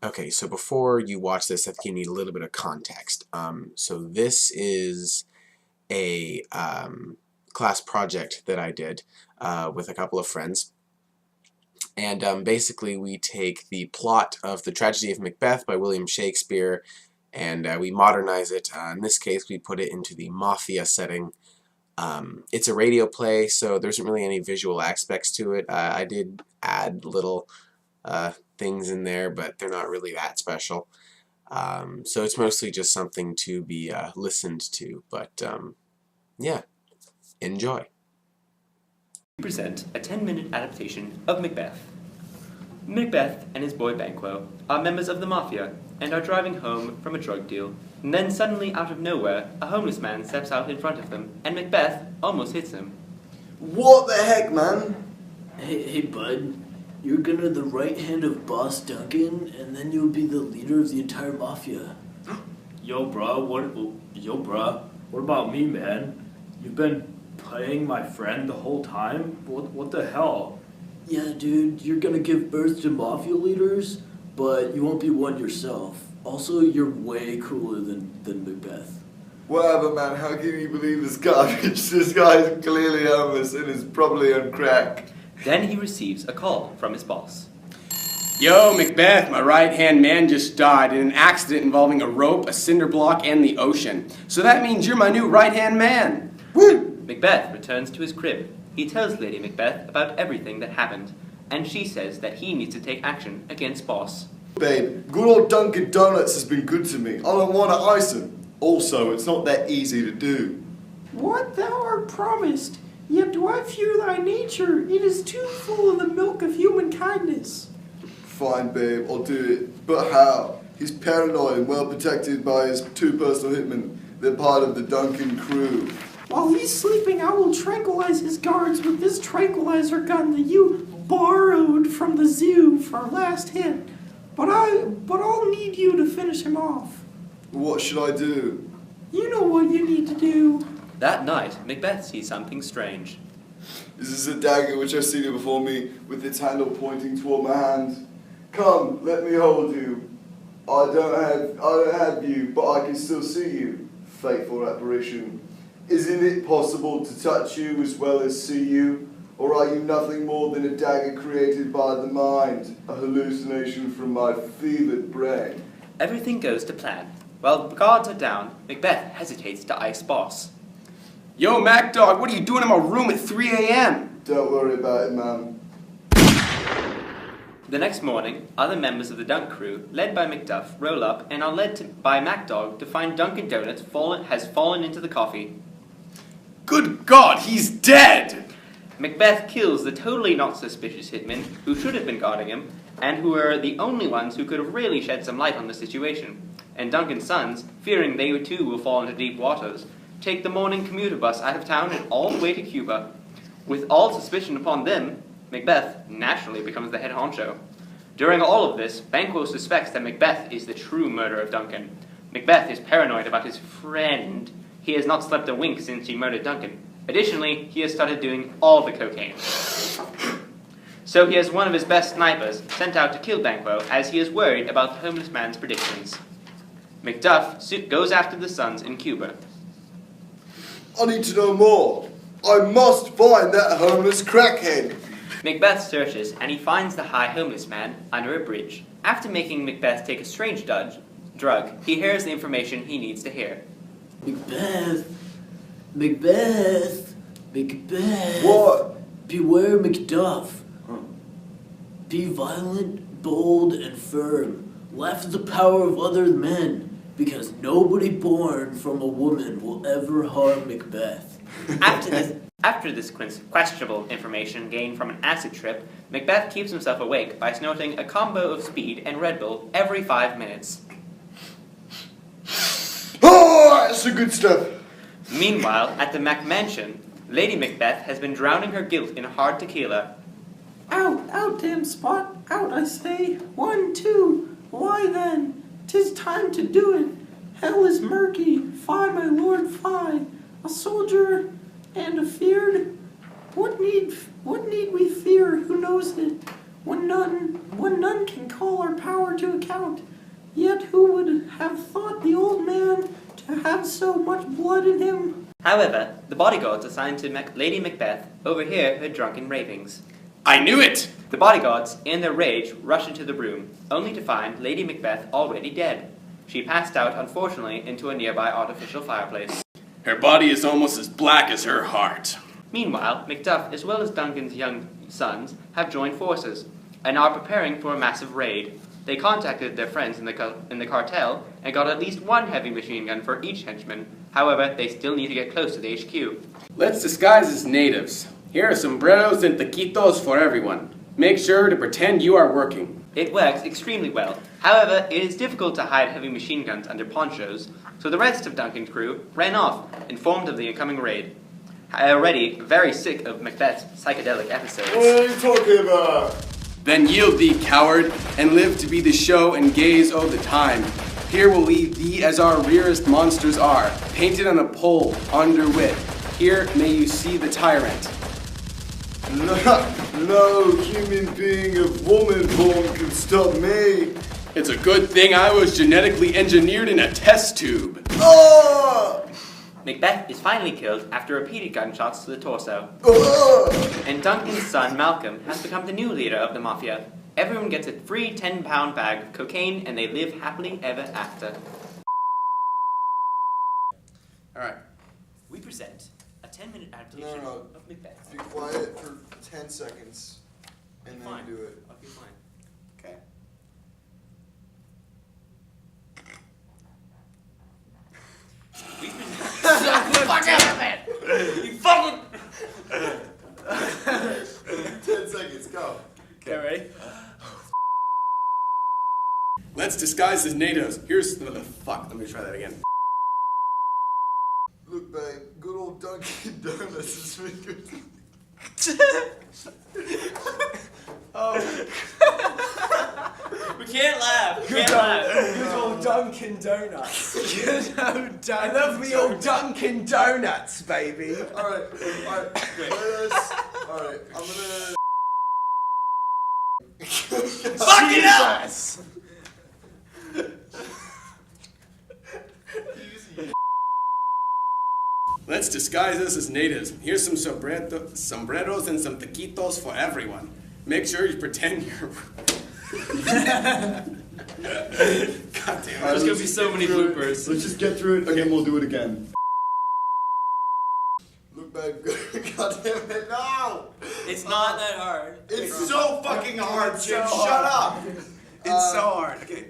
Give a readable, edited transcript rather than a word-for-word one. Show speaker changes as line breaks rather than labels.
Okay, so before you watch this, I think you need a little bit of context. So this is a class project that I did with a couple of friends. And basically we take the plot of The Tragedy of Macbeth by William Shakespeare and we modernize it. In this case, we put it into the mafia setting. It's a radio play, so there isn't really any visual aspects to it. I did add little things in there, but they're not really that special. So it's mostly just something to be listened to, but yeah, enjoy.
We present a 10-minute adaptation of Macbeth. Macbeth and his boy Banquo are members of the Mafia and are driving home from a drug deal. And then suddenly, out of nowhere, a homeless man steps out in front of them, and Macbeth almost hits him.
What the heck, man?
Hey, bud. You're gonna the right hand of Boss Duncan, and then you'll be the leader of the entire Mafia.
Yo, bro, what about me, man? You've been playing my friend the whole time? What the hell?
Yeah, dude, you're gonna give birth to Mafia leaders, but you won't be one yourself. Also, you're way cooler than Macbeth.
Whatever, man. How can you believe this garbage? This guy's clearly homeless and is probably on crack.
Then he receives a call from his boss.
Yo, Macbeth, my right-hand man just died in an accident involving a rope, a cinder block, and the ocean. So that means you're my new right-hand man.
Woo!
Macbeth returns to his crib. He tells Lady Macbeth about everything that happened, and she says that he needs to take action against Boss.
Babe, good old Dunkin' Donuts has been good to me. I don't want to ice him. Also, it's not that easy to do.
What thou art promised, yet do I fear thy nature. It is too full of the milk of human kindness.
Fine, babe, I'll do it. But how? He's paranoid and well protected by his two personal hitmen. They're part of the Duncan crew.
While he's sleeping, I will tranquilize his guards with this tranquilizer gun that you borrowed from the zoo for our last hit. But I'll need you to finish him off.
What should I do?
You know what you need to do.
That night, Macbeth sees something strange.
This is a dagger which I've seen it before me, with its handle pointing toward my hand. Come, let me hold you. I don't have you, but I can still see you. Fateful apparition. Isn't it possible to touch you as well as see you? Or are you nothing more than a dagger created by the mind, a hallucination from my fevered brain?
Everything goes to plan. While the guards are down, Macbeth hesitates to ice Boss.
Yo, Mac Dog, what are you doing in my room at 3 a.m.?
Don't worry about it, man.
The next morning, other members of the Dunk crew, led by Macduff, roll up and are led by MacDog to find Dunkin' Donuts has fallen into the coffee.
Good God, he's dead!
Macbeth kills the totally not suspicious hitmen who should have been guarding him, and who were the only ones who could have really shed some light on the situation. And Duncan's sons, fearing they too will fall into deep waters, take the morning commuter bus out of town and all the way to Cuba. With all suspicion upon them, Macbeth naturally becomes the head honcho. During all of this, Banquo suspects that Macbeth is the true murderer of Duncan. Macbeth is paranoid about his friend. He has not slept a wink since he murdered Duncan. Additionally, he has started doing all the cocaine. So he has one of his best snipers sent out to kill Banquo, as he is worried about the homeless man's predictions. Macduff goes after the sons in Cuba.
I need to know more. I must find that homeless crackhead.
Macbeth searches, and he finds the high homeless man under a bridge. After making Macbeth take a strange drug, he hears the information he needs to hear.
Macbeth.
What?
Beware Macduff. Be violent, bold, and firm. Laugh at the power of other men, because nobody born from a woman will ever harm Macbeth.
After this questionable information gained from an acid trip, Macbeth keeps himself awake by snorting a combo of speed and Red Bull every 5 minutes.
Oh, that's the good stuff.
Meanwhile, at the Mac Mansion, Lady Macbeth has been drowning her guilt in hard tequila.
Out, damn spot, out, I say. 1, 2, why then? 'Tis time to do it. Hell is murky, fie, my lord, fie. A soldier and a feared. What need we fear? Who knows it? when none can call our power to account. Yet who would have thought the old man to have so much blood in him?
However, the bodyguards assigned to Lady Macbeth overhear her drunken ravings.
I knew it!
The bodyguards, in their rage, rush into the room, only to find Lady Macbeth already dead. She passed out, unfortunately, into a nearby artificial fireplace.
Her body is almost as black as her heart.
Meanwhile, Macduff, as well as Duncan's young sons, have joined forces, and are preparing for a massive raid. They contacted their friends in the cartel, and got at least one heavy machine gun for each henchman. However, they still need to get close to the HQ.
Let's disguise as natives. Here are sombreros and taquitos for everyone. Make sure to pretend you are working.
It works extremely well. However, it is difficult to hide heavy machine guns under ponchos, so the rest of Duncan's crew ran off, informed of the incoming raid. Already very sick of Macbeth's psychedelic episodes.
What are you talking about?
Then yield thee, coward, and live to be the show and gaze o' the time. Here we'll leave thee as our rearest monsters are, painted on a pole, under wit. Here may you see the tyrant.
No human being of woman born can stop me.
It's a good thing I was genetically engineered in a test tube.
Oh!
Macbeth is finally killed after repeated gunshots to the torso.
Oh!
And Duncan's son, Malcolm, has become the new leader of the Mafia. Everyone gets a free 10-pound bag of cocaine, and they live happily ever after.
Alright.
We present a 10-minute adaptation
No.
of Macbeth.
Be quiet for 10 seconds and then
Fine.
do it.
Okay, fine.
Okay.
We present... Fuck it! You fucking...
10 seconds, go.
Okay, ready?
Let's disguise as natives. Here's the fuck. Let me try that again.
Look, babe, good old Dunkin' Donuts is really good.
We can't laugh. We can't laugh.
Good old Dunkin' Donuts. Good old Dunkin' I love the old Dunkin' Donuts, baby.
Alright, I'm gonna...
Fucking hell!
Let's disguise us as natives. Here's some sombreros and some taquitos for everyone. Make sure you pretend you're... God damn it.
There's gonna be so many bloopers.
Let's just get through it and then we'll do it again. Look, babe, God damn it, no!
It's not that hard.
It's so fucking hard, Jim,
so
shut
hard.
up!
It's so hard. Okay.